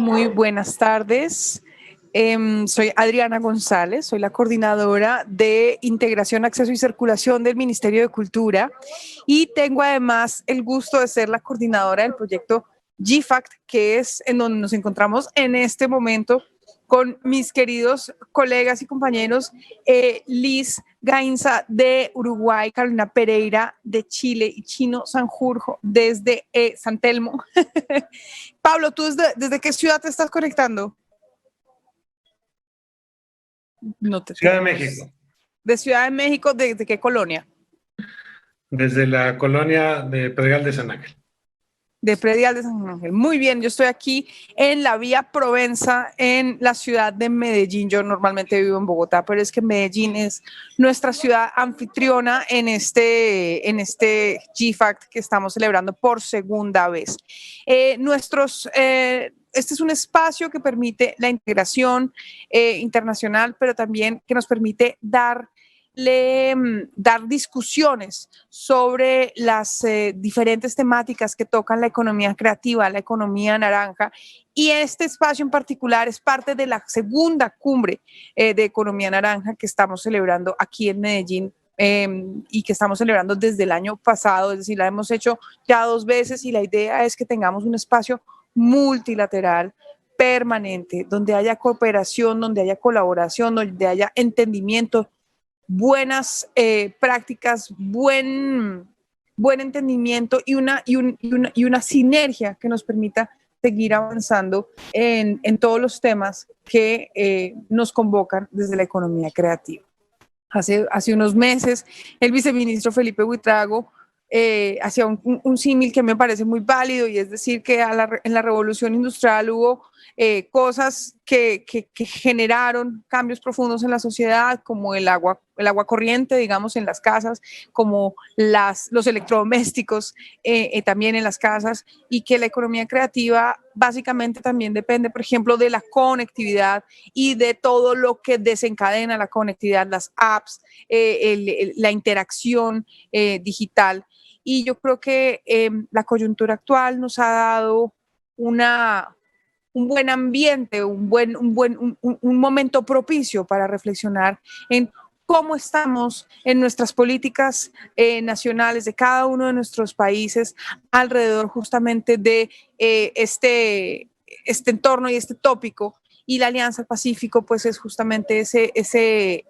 Muy buenas tardes. Soy Adriana González, soy la coordinadora de Integración, Acceso y Circulación del Ministerio de Cultura y tengo además el gusto de ser la coordinadora del proyecto GFACT, que es en donde nos encontramos en este momento con mis queridos colegas y compañeros Liz Gainza de Uruguay, Carolina Pereira de Chile y Chino Sanjurjo desde San Telmo. Pablo, ¿tú desde qué ciudad te estás conectando? No te Ciudad de tenemos. México. ¿De Ciudad de México? ¿De qué colonia? Desde la colonia de Pedregal de San Ángel. De Predial de San Ángel. Muy bien, yo estoy aquí en la Vía Provenza, en la ciudad de Medellín. Yo normalmente vivo en Bogotá, pero es que Medellín es nuestra ciudad anfitriona en este GFACT que estamos celebrando por segunda vez. Este es un espacio que permite la integración internacional, pero también que nos permite dar discusiones sobre las diferentes temáticas que tocan la economía creativa, la economía naranja, y este espacio en particular es parte de la segunda cumbre de economía naranja que estamos celebrando aquí en Medellín y que estamos celebrando desde el año pasado, es decir, la hemos hecho ya 2 veces y la idea es que tengamos un espacio multilateral permanente, donde haya cooperación, donde haya colaboración, donde haya entendimiento, buenas prácticas, buen entendimiento y una sinergia que nos permita seguir avanzando en todos los temas que nos convocan desde la economía creativa. Hace unos meses, el viceministro Felipe Buitrago hacía un símil que me parece muy válido, y es decir que en la revolución industrial hubo cosas que generaron cambios profundos en la sociedad, como el agua corriente, digamos, en las casas, como los electrodomésticos también en las casas, y que la economía creativa básicamente también depende, por ejemplo, de la conectividad y de todo lo que desencadena la conectividad, las apps, la interacción digital. Y yo creo que la coyuntura actual nos ha dado un buen ambiente, un momento propicio para reflexionar en cómo estamos en nuestras políticas nacionales de cada uno de nuestros países alrededor justamente de este entorno y este tópico. Y la Alianza Pacífico pues es justamente ese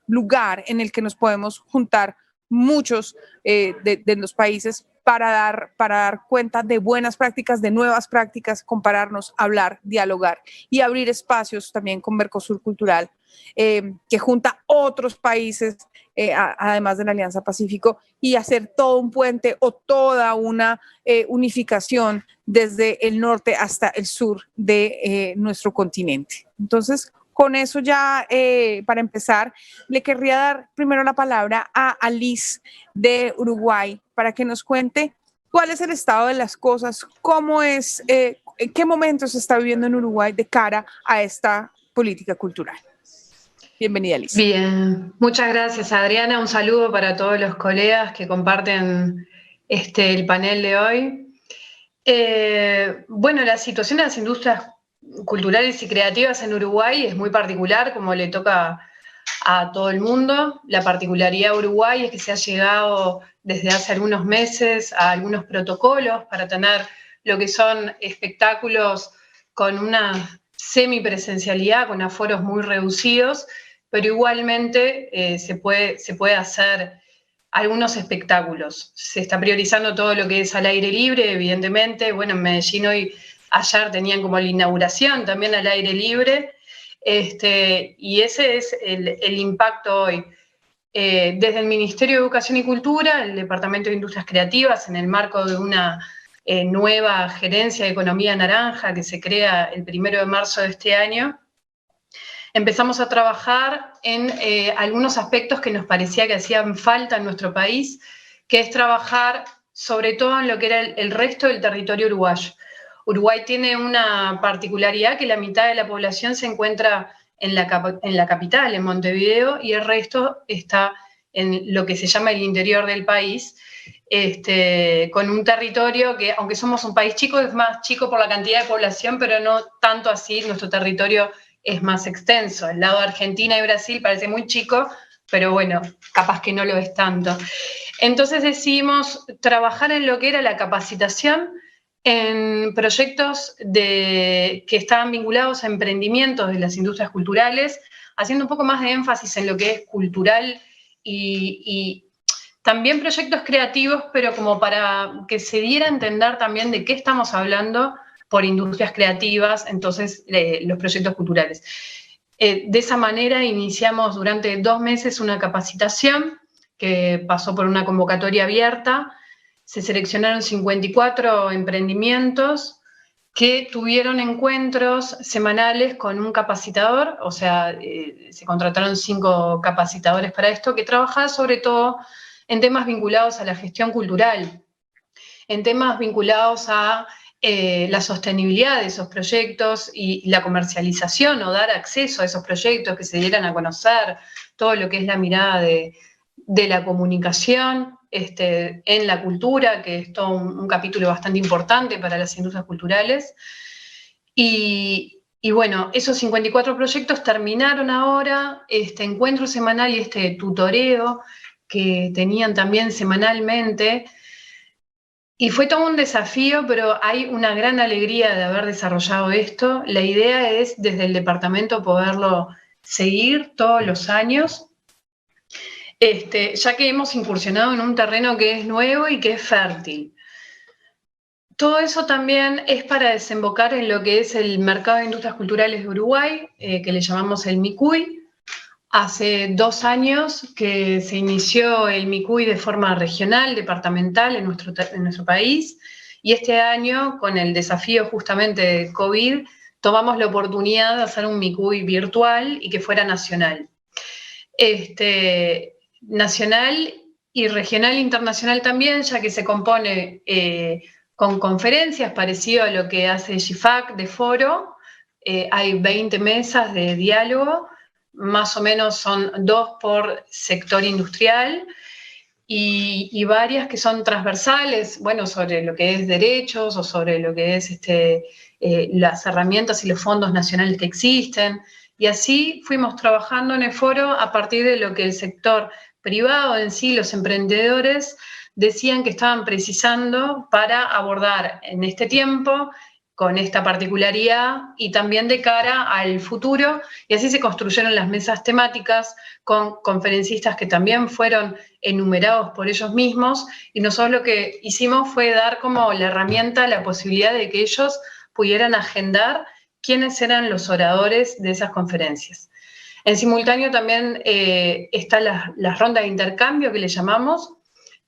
lugar en el que nos podemos juntar muchos de los países para dar cuenta de buenas prácticas, de nuevas prácticas, compararnos, hablar, dialogar y abrir espacios también con Mercosur Cultural, que junta otros países, además de la Alianza Pacífico, y hacer todo un puente o toda una unificación desde el norte hasta el sur de nuestro continente. Entonces, con eso ya, para empezar, le querría dar primero la palabra a Liz de Uruguay para que nos cuente cuál es el estado de las cosas, cómo es, en qué momentos se está viviendo en Uruguay de cara a esta política cultural. Bienvenida, Liz. Bien, muchas gracias, Adriana. Un saludo para todos los colegas que comparten el panel de hoy. Bueno, la situación de las industrias culturales y creativas en Uruguay es muy particular, como le toca a todo el mundo. La particularidad de Uruguay es que se ha llegado desde hace algunos meses a algunos protocolos para tener lo que son espectáculos con una semipresencialidad, con aforos muy reducidos, pero igualmente se puede hacer algunos espectáculos. Se está priorizando todo lo que es al aire libre, evidentemente. Bueno, en Medellín ayer tenían como la inauguración también al aire libre, y ese es el impacto hoy. Desde el Ministerio de Educación y Cultura, el Departamento de Industrias Creativas, en el marco de una nueva gerencia de Economía Naranja que se crea el 1 de marzo de este año, empezamos a trabajar en algunos aspectos que nos parecía que hacían falta en nuestro país, que es trabajar sobre todo en lo que era el resto del territorio uruguayo. Uruguay tiene una particularidad que la mitad de la población se encuentra en la capital, en Montevideo, y el resto está en lo que se llama el interior del país, con un territorio que, aunque somos un país chico, es más chico por la cantidad de población, pero no tanto así, nuestro territorio es más extenso. El lado de Argentina y Brasil parece muy chico, pero bueno, capaz que no lo es tanto. Entonces decidimos trabajar en lo que era la capacitación en proyectos que estaban vinculados a emprendimientos de las industrias culturales, haciendo un poco más de énfasis en lo que es cultural y también proyectos creativos, pero como para que se diera a entender también de qué estamos hablando por industrias creativas, entonces los proyectos culturales. De esa manera iniciamos durante 2 meses una capacitación que pasó por una convocatoria abierta. Se seleccionaron 54 emprendimientos que tuvieron encuentros semanales con un capacitador, o sea, se contrataron 5 capacitadores para esto, que trabajaban sobre todo en temas vinculados a la gestión cultural, en temas vinculados a la sostenibilidad de esos proyectos y la comercialización o dar acceso a esos proyectos, que se dieran a conocer, todo lo que es la mirada de la comunicación en la cultura, que es todo un capítulo bastante importante para las industrias culturales. Y bueno, esos 54 proyectos terminaron ahora, este encuentro semanal y este tutoreo que tenían también semanalmente. Y fue todo un desafío, pero hay una gran alegría de haber desarrollado esto. La idea es, desde el departamento, poderlo seguir todos los años, ya que hemos incursionado en un terreno que es nuevo y que es fértil. Todo eso también es para desembocar en lo que es el mercado de industrias culturales de Uruguay, que le llamamos el MICUY. Hace 2 años que se inició el MICUY de forma regional, departamental en nuestro país, y este año, con el desafío justamente de COVID, tomamos la oportunidad de hacer un MICUY virtual y que fuera nacional. Nacional y regional e internacional también, ya que se compone con conferencias parecido a lo que hace GIFAC de foro. Hay 20 mesas de diálogo, más o menos son 2 por sector industrial, y varias que son transversales, bueno, sobre lo que es derechos o sobre lo que es las herramientas y los fondos nacionales que existen. Y así fuimos trabajando en el foro a partir de lo que el sector privado en sí, los emprendedores, decían que estaban precisando para abordar en este tiempo, con esta particularidad y también de cara al futuro, y así se construyeron las mesas temáticas con conferencistas que también fueron enumerados por ellos mismos, y nosotros lo que hicimos fue dar como la herramienta, la posibilidad de que ellos pudieran agendar quiénes eran los oradores de esas conferencias. En simultáneo también están las rondas de intercambio que le llamamos,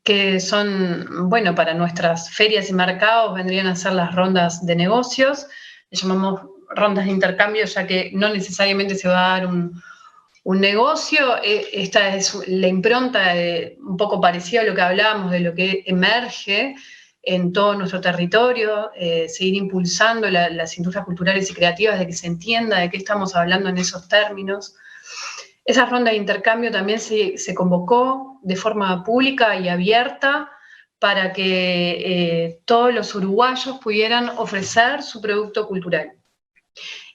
que son, bueno, para nuestras ferias y mercados vendrían a ser las rondas de negocios. Le llamamos rondas de intercambio, ya que no necesariamente se va a dar un negocio. Esta es la impronta un poco parecida a lo que hablábamos de lo que emerge en todo nuestro territorio, seguir impulsando las industrias culturales y creativas, de que se entienda de qué estamos hablando en esos términos. Esa ronda de intercambio también se convocó de forma pública y abierta para que todos los uruguayos pudieran ofrecer su producto cultural.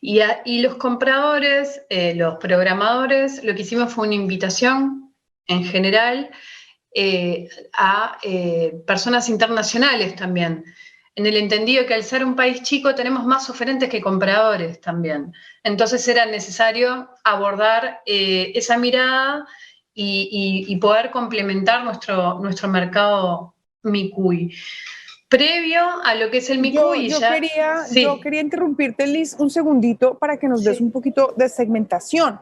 Y los compradores, los programadores, lo que hicimos fue una invitación en general a personas internacionales también, en el entendido que al ser un país chico tenemos más oferentes que compradores también. Entonces era necesario abordar esa mirada y poder complementar nuestro mercado MICUY. Previo a lo que es el MICUY yo quería interrumpirte, Liz, un segundito para que nos des un poquito de segmentación.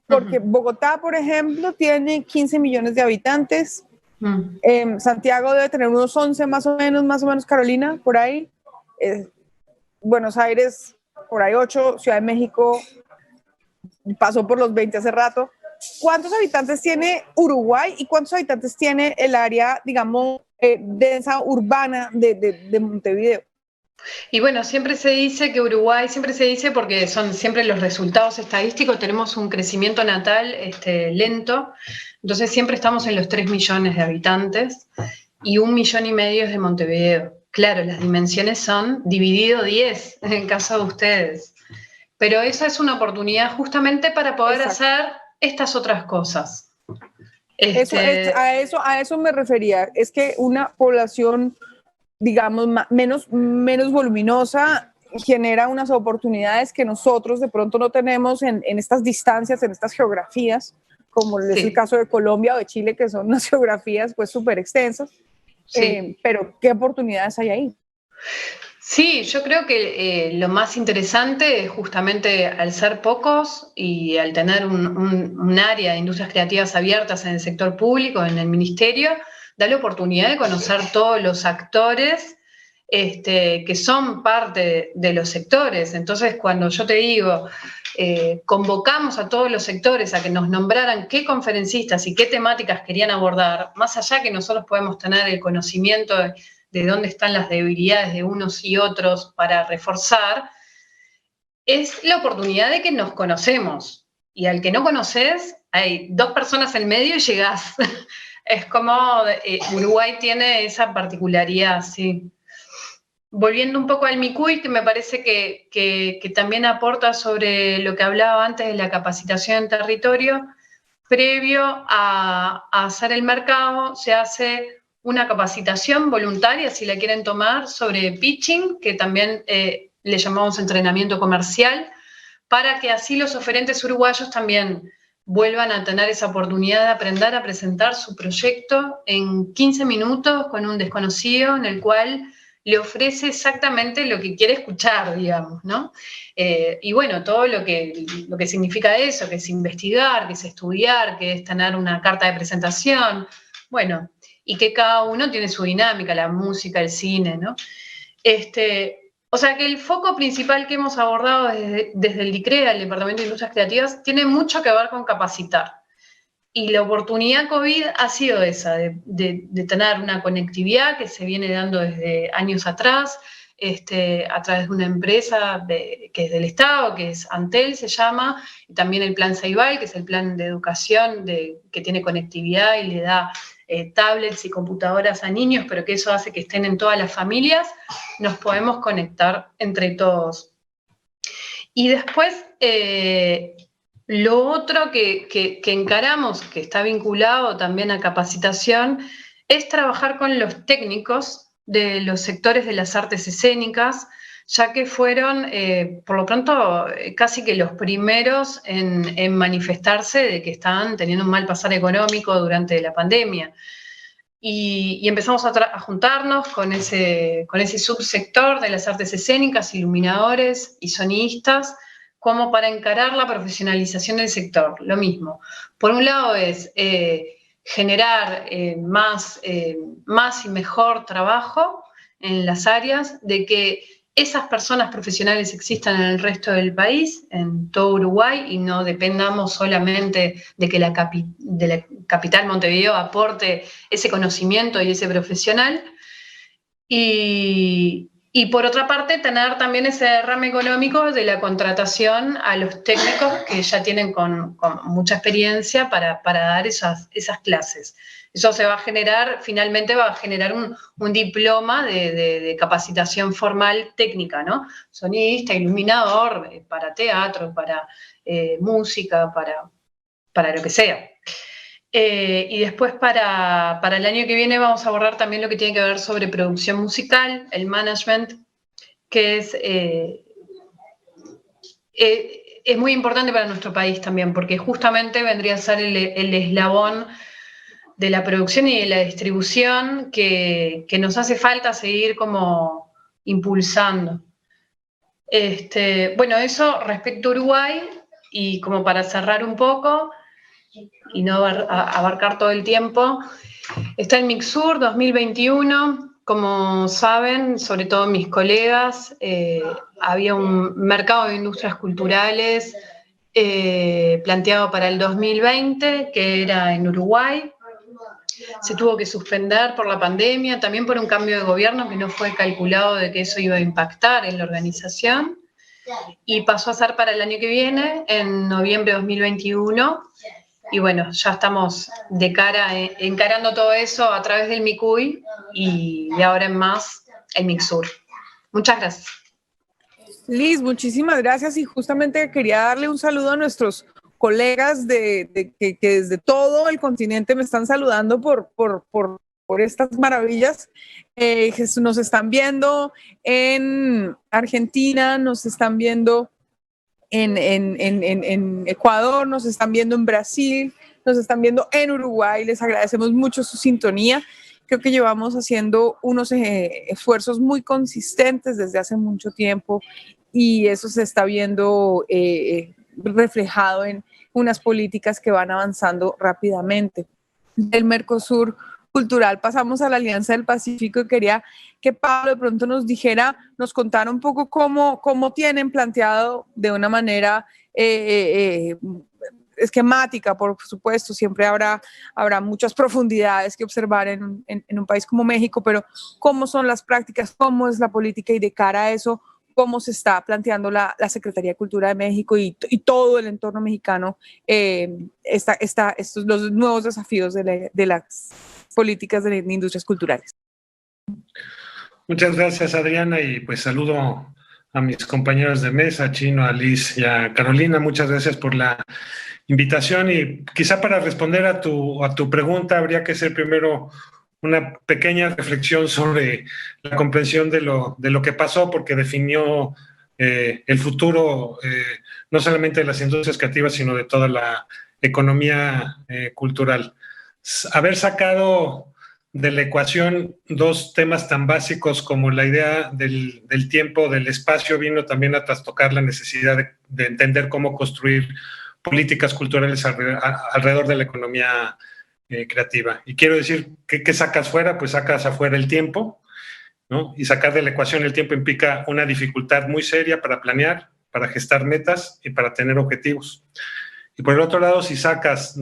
Porque Bogotá, por ejemplo, tiene 15 millones de habitantes. Santiago debe tener unos 11 más o menos, Carolina, por ahí. Buenos Aires, por ahí 8, Ciudad de México pasó por los 20 hace rato. ¿Cuántos habitantes tiene Uruguay y cuántos habitantes tiene el área, digamos, densa urbana de Montevideo? Y bueno, siempre se dice que Uruguay, siempre se dice porque son siempre los resultados estadísticos, tenemos un crecimiento natal lento, entonces siempre estamos en los 3 millones de habitantes y 1,5 millones es de Montevideo. Claro, las dimensiones son dividido 10 en el caso de ustedes, pero esa es una oportunidad justamente para poder hacer estas otras cosas. A eso me refería, es que una población, digamos, menos voluminosa genera unas oportunidades que nosotros de pronto no tenemos en estas distancias, en estas geografías, como es el caso de Colombia o de Chile, que son unas geografías pues súper extensas. Sí. Pero ¿qué oportunidades hay ahí? Sí, yo creo que lo más interesante es justamente al ser pocos y al tener un área de industrias creativas abiertas en el sector público, en el ministerio, da la oportunidad de conocer todos los actores que son parte de los sectores. Entonces, cuando yo te digo, convocamos a todos los sectores a que nos nombraran qué conferencistas y qué temáticas querían abordar, más allá que nosotros podemos tener el conocimiento de dónde están las debilidades de unos y otros para reforzar, es la oportunidad de que nos conocemos. Y al que no conoces, hay 2 personas en medio y llegás. Es como Uruguay tiene esa particularidad, sí. Volviendo un poco al Micuy, que me parece que también aporta sobre lo que hablaba antes de la capacitación en territorio, previo a hacer el mercado, se hace una capacitación voluntaria, si la quieren tomar, sobre pitching, que también le llamamos entrenamiento comercial, para que así los oferentes uruguayos también vuelvan a tener esa oportunidad de aprender a presentar su proyecto en 15 minutos con un desconocido, en el cual le ofrece exactamente lo que quiere escuchar, digamos, ¿no? Y bueno, todo lo que significa eso, que es investigar, que es estudiar, que es tener una carta de presentación, bueno, y que cada uno tiene su dinámica, la música, el cine, ¿no? O sea que el foco principal que hemos abordado desde el DICREA, el Departamento de Industrias Creativas, tiene mucho que ver con capacitar. Y la oportunidad COVID ha sido esa, de tener una conectividad que se viene dando desde años atrás, a través de una empresa que es del Estado, que es Antel se llama, y también el Plan Ceibal, que es el plan de educación que tiene conectividad y le da tablets y computadoras a niños, pero que eso hace que estén en todas las familias, nos podemos conectar entre todos. Y después, lo otro que encaramos, que está vinculado también a capacitación, es trabajar con los técnicos de los sectores de las artes escénicas, ya que fueron, por lo pronto, casi que los primeros en manifestarse de que estaban teniendo un mal pasar económico durante la pandemia. Y empezamos a juntarnos con ese subsector de las artes escénicas, iluminadores y sonidistas, como para encarar la profesionalización del sector. Lo mismo. Por un lado es generar más y mejor trabajo en las áreas, de que esas personas profesionales existan en el resto del país, en todo Uruguay, y no dependamos solamente de que la capital Montevideo aporte ese conocimiento y ese profesional. Y por otra parte, tener también ese derrame económico de la contratación a los técnicos que ya tienen con mucha experiencia para dar esas clases. Eso se va a generar, finalmente va a generar un diploma de capacitación formal técnica, ¿no? Sonidista, iluminador, para teatro, para música, para lo que sea. Y después para el año que viene vamos a abordar también lo que tiene que ver sobre producción musical, el management, que es muy importante para nuestro país también, porque justamente vendría a ser el eslabón de la producción y de la distribución que nos hace falta seguir como impulsando. Bueno, eso respecto a Uruguay, y como para cerrar un poco y no abarcar todo el tiempo, está el Mixur 2021. Como saben, sobre todo mis colegas, había un mercado de industrias culturales planteado para el 2020, que era en Uruguay. se tuvo que suspender por la pandemia, también por un cambio de gobierno que no fue calculado de que eso iba a impactar en la organización, y pasó a ser para el año que viene, en noviembre de 2021, y bueno, ya estamos de cara, encarando todo eso a través del MICUY y ahora en más el MICSUR. Muchas gracias. Liz, muchísimas gracias, y justamente quería darle un saludo a nuestros colegas que desde todo el continente me están saludando por estas maravillas. Nos están viendo en Argentina, nos están viendo en Ecuador, nos están viendo en Brasil, nos están viendo en Uruguay. Les agradecemos mucho su sintonía. Creo que llevamos haciendo unos esfuerzos muy consistentes desde hace mucho tiempo, y eso se está viendo reflejado en unas políticas que van avanzando rápidamente. Del Mercosur cultural pasamos a la Alianza del Pacífico, y quería que Pablo de pronto nos contara un poco cómo tienen planteado de una manera esquemática, por supuesto, siempre habrá muchas profundidades que observar en un país como México, pero cómo son las prácticas, cómo es la política, y de cara a eso, cómo se está planteando la Secretaría de Cultura de México y todo el entorno mexicano, los nuevos desafíos de las políticas de industrias culturales. Muchas gracias, Adriana, y pues saludo a mis compañeros de mesa, a Chino, a Liz y a Carolina. Muchas gracias por la invitación, y quizá para responder a tu pregunta habría que hacer primero una pequeña reflexión sobre la comprensión de lo que pasó, porque definió el futuro no solamente de las industrias creativas, sino de toda la economía cultural. Haber sacado de la ecuación dos temas tan básicos como la idea del tiempo, del espacio, vino también a trastocar la necesidad de entender cómo construir políticas culturales alrededor de la economía creativa. Y quiero decir, ¿qué sacas fuera? Pues sacas afuera el tiempo, ¿no? Y sacar de la ecuación el tiempo implica una dificultad muy seria para planear, para gestar metas y para tener objetivos. Y por el otro lado, si sacas,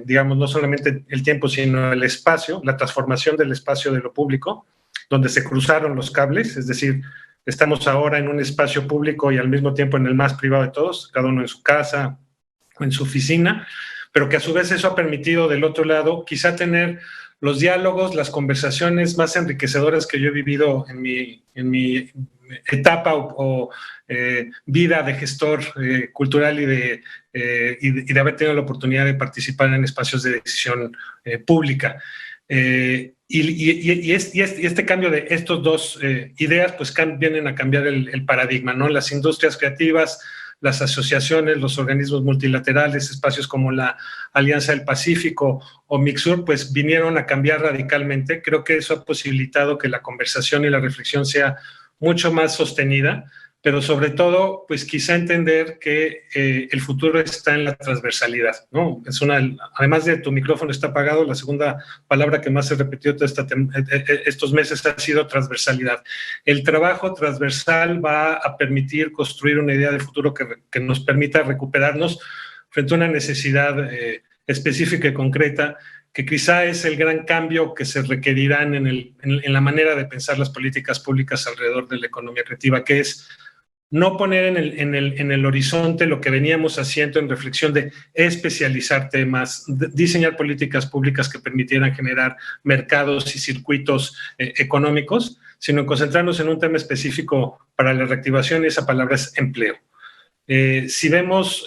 digamos, no solamente el tiempo, sino el espacio, la transformación del espacio de lo público, donde se cruzaron los cables, es decir, estamos ahora en un espacio público y al mismo tiempo en el más privado de todos, cada uno en su casa o en su oficina, pero que a su vez eso ha permitido del otro lado quizá tener los diálogos, las conversaciones más enriquecedoras que yo he vivido en mi etapa o vida de gestor cultural y de haber tenido la oportunidad de participar en espacios de decisión pública. Y este cambio de estas dos ideas pues vienen a cambiar el paradigma, ¿no? Las industrias creativas, las asociaciones, los organismos multilaterales, espacios como la Alianza del Pacífico o MICSUR, pues vinieron a cambiar radicalmente. Creo que eso ha posibilitado que la conversación y la reflexión sea mucho más sostenida, pero sobre todo, pues quizá entender que el futuro está en la transversalidad, ¿no? Además de tu micrófono está apagado, la segunda palabra que más he repetido estos meses ha sido transversalidad. El trabajo transversal va a permitir construir una idea de futuro que nos permita recuperarnos frente a una necesidad específica y concreta, que quizá es el gran cambio que se requerirán en la manera de pensar las políticas públicas alrededor de la economía creativa, que es no poner en el horizonte lo que veníamos haciendo en reflexión de especializar temas, diseñar políticas públicas que permitieran generar mercados y circuitos económicos, sino concentrarnos en un tema específico para la reactivación, y esa palabra es empleo. Si vemos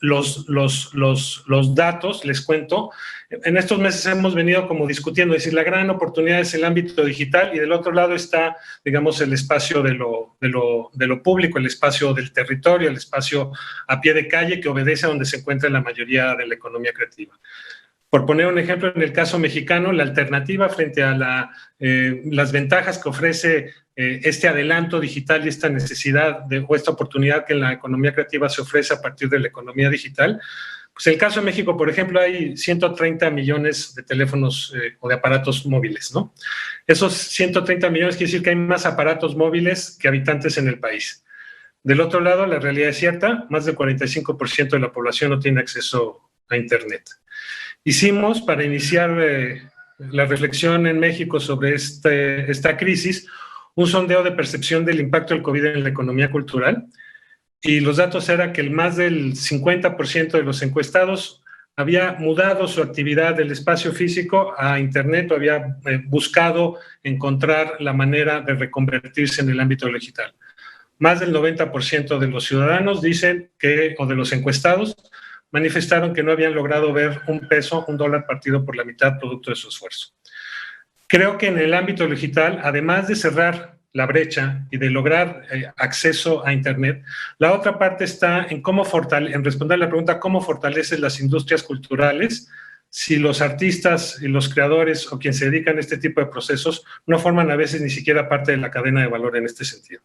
los datos, les cuento, en estos meses hemos venido como discutiendo, es decir, la gran oportunidad es el ámbito digital, y del otro lado está, digamos, el espacio de lo público, el espacio del territorio, el espacio a pie de calle que obedece a donde se encuentra la mayoría de la economía creativa. Por poner un ejemplo, en el caso mexicano, la alternativa frente a las ventajas que ofrece este adelanto digital y esta necesidad o esta oportunidad que en la economía creativa se ofrece a partir de la economía digital, pues en el caso de México, por ejemplo, hay 130 millones de teléfonos o de aparatos móviles, ¿no? Esos 130 millones quiere decir que hay más aparatos móviles que habitantes en el país. Del otro lado, la realidad es cierta, más del 45% de la población no tiene acceso a Internet. hicimos para iniciar la reflexión en México sobre esta crisis, un sondeo de percepción del impacto del COVID en la economía cultural, y los datos eran que más del 50% de los encuestados había mudado su actividad del espacio físico a Internet o había buscado encontrar la manera de reconvertirse en el ámbito digital. Más del 90% de los ciudadanos dicen que, o de los encuestados, manifestaron que no habían logrado ver un dólar partido por la mitad producto de su esfuerzo. Creo que en el ámbito digital, además de cerrar la brecha y de lograr acceso a Internet, la otra parte está en en responder a la pregunta cómo fortaleces las industrias culturales si los artistas y los creadores o quienes se dedican a este tipo de procesos no forman a veces ni siquiera parte de la cadena de valor en este sentido.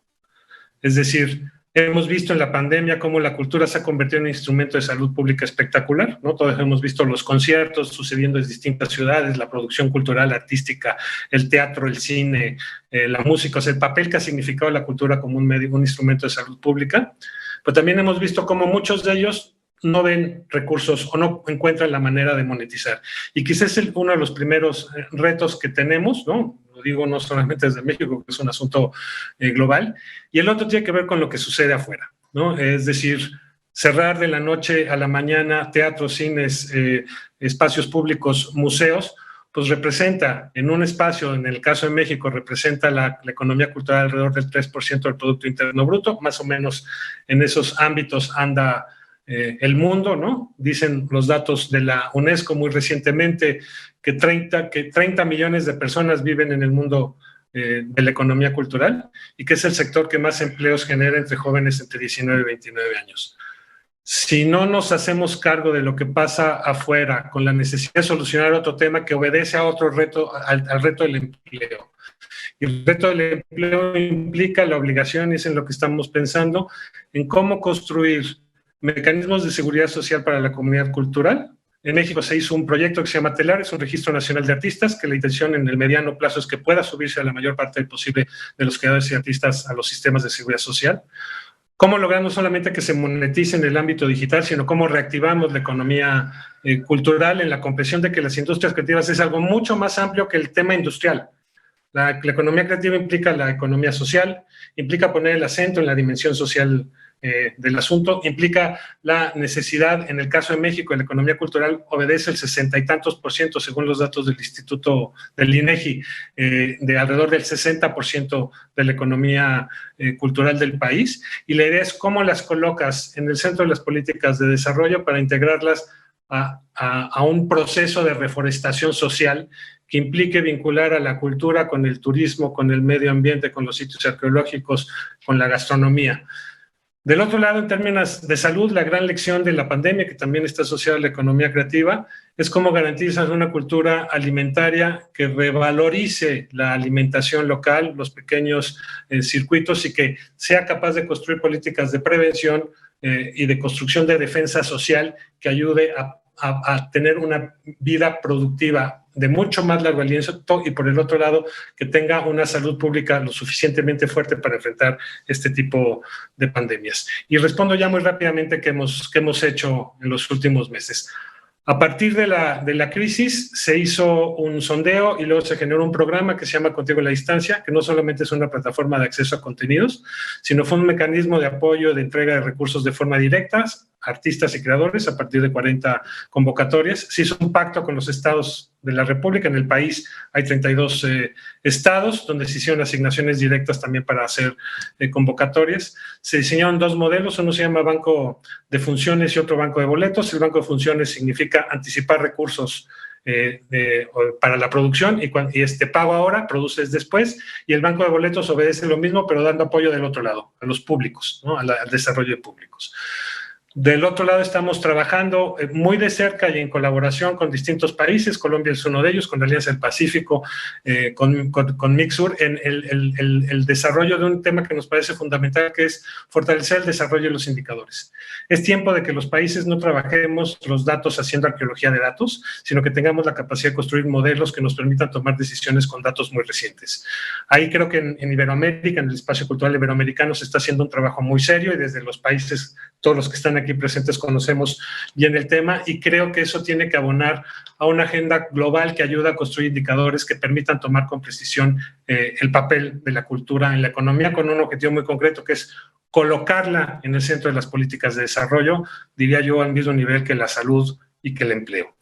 Es decir, hemos visto en la pandemia cómo la cultura se ha convertido en un instrumento de salud pública espectacular, ¿no? Todos hemos visto los conciertos sucediendo en distintas ciudades, la producción cultural, artística, el teatro, el cine, la música, o sea, el papel que ha significado la cultura como un instrumento de salud pública. Pero también hemos visto cómo muchos de ellos no ven recursos o no encuentran la manera de monetizar. Y quizás es uno de los primeros retos que tenemos, ¿no? Lo digo no solamente desde México, que es un asunto global. Y el otro tiene que ver con lo que sucede afuera, ¿no? Es decir, cerrar de la noche a la mañana teatros, cines, espacios públicos, museos, pues representa en un espacio, en el caso de México, representa la economía cultural alrededor del 3% del Producto Interno Bruto, más o menos en esos ámbitos anda el mundo, ¿no? Dicen los datos de la UNESCO muy recientemente que 30 millones de personas viven en el mundo de la economía cultural y que es el sector que más empleos genera entre jóvenes entre 19 y 29 años. Si no nos hacemos cargo de lo que pasa afuera con la necesidad de solucionar otro tema que obedece a otro reto, al reto del empleo. Y el reto del empleo implica la obligación, y es en lo que estamos pensando, en cómo construir mecanismos de seguridad social para la comunidad cultural. En México se hizo un proyecto que se llama TELAR, es un registro nacional de artistas, que la intención en el mediano plazo es que pueda subirse a la mayor parte posible de los creadores y artistas a los sistemas de seguridad social. ¿Cómo logramos solamente que se monetice en el ámbito digital, sino cómo reactivamos la economía cultural en la comprensión de que las industrias creativas es algo mucho más amplio que el tema industrial? La economía creativa implica la economía social, implica poner el acento en la dimensión social del asunto, implica la necesidad, en el caso de México, la economía cultural obedece el 60 y tantos % según los datos del Instituto del INEGI, de alrededor del 60% de la economía cultural del país, y la idea es cómo las colocas en el centro de las políticas de desarrollo para integrarlas a un proceso de reforestación social que implique vincular a la cultura con el turismo, con el medio ambiente, con los sitios arqueológicos, con la gastronomía. Del otro lado, en términos de salud, la gran lección de la pandemia, que también está asociada a la economía creativa, es cómo garantizar una cultura alimentaria que revalorice la alimentación local, los pequeños circuitos, y que sea capaz de construir políticas de prevención y de construcción de defensa social que ayude a tener una vida productiva de mucho más largo aliento, y por el otro lado que tenga una salud pública lo suficientemente fuerte para enfrentar este tipo de pandemias. Y respondo ya muy rápidamente qué hemos hecho en los últimos meses. A partir de la crisis se hizo un sondeo y luego se generó un programa que se llama Contigo a la Distancia, que no solamente es una plataforma de acceso a contenidos, sino fue un mecanismo de apoyo, de entrega de recursos de forma directa a artistas y creadores a partir de 40 convocatorias. Se hizo un pacto con los estados de la República. En el país hay 32 estados donde se hicieron asignaciones directas también para hacer convocatorias. Se diseñaron 2 modelos, uno se llama banco de funciones y otro banco de boletos. El banco de funciones significa anticipar recursos para la producción y este pago ahora, produces después, y el banco de boletos obedece lo mismo pero dando apoyo del otro lado, a los públicos, ¿no? al desarrollo de públicos. Del otro lado estamos trabajando muy de cerca y en colaboración con distintos países. Colombia es uno de ellos, con la Alianza del Pacífico, con Mixur, en el desarrollo de un tema que nos parece fundamental, que es fortalecer el desarrollo de los indicadores. Es tiempo de que los países no trabajemos los datos haciendo arqueología de datos, sino que tengamos la capacidad de construir modelos que nos permitan tomar decisiones con datos muy recientes. Ahí creo que en Iberoamérica, en el espacio cultural iberoamericano, se está haciendo un trabajo muy serio, y desde los países, todos los que están aquí aquí presentes conocemos bien el tema, y creo que eso tiene que abonar a una agenda global que ayuda a construir indicadores que permitan tomar con precisión el papel de la cultura en la economía, con un objetivo muy concreto, que es colocarla en el centro de las políticas de desarrollo, diría yo, al mismo nivel que la salud y que el empleo.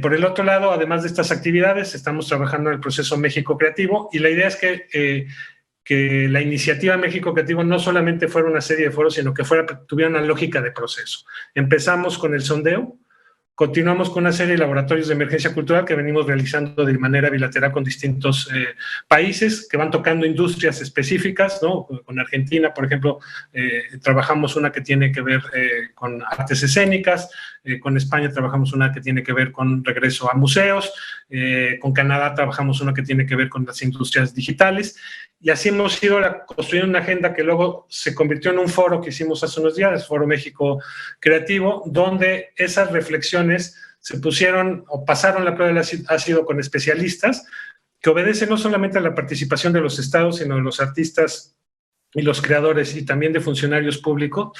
Por el otro lado, además de estas actividades, estamos trabajando en el proceso México Creativo, y la idea es que la iniciativa México Creativo no solamente fuera una serie de foros, sino que tuviera una lógica de proceso. Empezamos con el sondeo, continuamos con una serie de laboratorios de emergencia cultural que venimos realizando de manera bilateral con distintos países que van tocando industrias específicas, ¿no? Con Argentina, por ejemplo, trabajamos una que tiene que ver con artes escénicas, con España trabajamos una que tiene que ver con regreso a museos, con Canadá trabajamos una que tiene que ver con las industrias digitales, y así hemos ido construyendo una agenda que luego se convirtió en un foro que hicimos hace unos días, el Foro México Creativo, donde esas reflexiones se pusieron o pasaron la prueba del ácido con especialistas que obedecen no solamente a la participación de los estados, sino de los artistas y los creadores, y también de funcionarios públicos,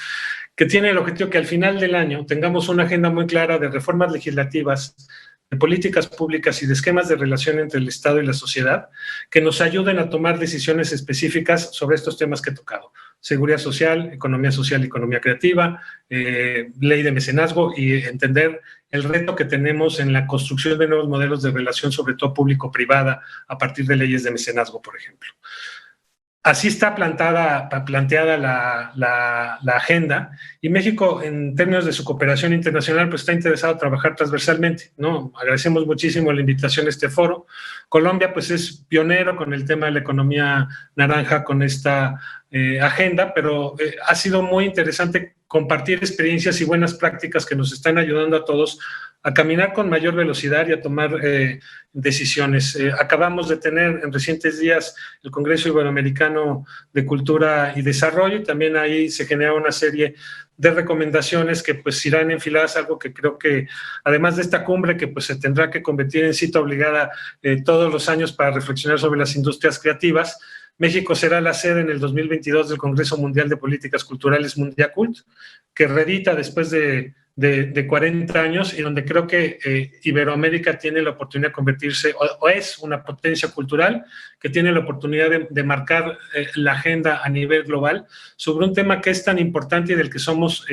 que tienen el objetivo que al final del año tengamos una agenda muy clara de reformas legislativas, de políticas públicas y de esquemas de relación entre el Estado y la sociedad que nos ayuden a tomar decisiones específicas sobre estos temas que he tocado: seguridad social, economía creativa, ley de mecenazgo, y entender el reto que tenemos en la construcción de nuevos modelos de relación, sobre todo público-privada, a partir de leyes de mecenazgo, por ejemplo. Así está planteada la agenda, y México, en términos de su cooperación internacional, pues está interesado en trabajar transversalmente, ¿no? Agradecemos muchísimo la invitación a este foro. Colombia, pues, es pionero con el tema de la economía naranja, con esta agenda, pero ha sido muy interesante compartir experiencias y buenas prácticas que nos están ayudando a todos a caminar con mayor velocidad y a tomar decisiones. Acabamos de tener en recientes días el Congreso Iberoamericano de Cultura y Desarrollo, y también ahí se genera una serie de recomendaciones que pues irán enfiladas, algo que creo que, además de esta cumbre que pues se tendrá que convertir en cita obligada todos los años para reflexionar sobre las industrias creativas, México será la sede en el 2022 del Congreso Mundial de Políticas Culturales Mundiacult, que reedita después de 40 años, y donde creo que Iberoamérica tiene la oportunidad de convertirse, o es una potencia cultural que tiene la oportunidad de marcar la agenda a nivel global sobre un tema que es tan importante y del que somos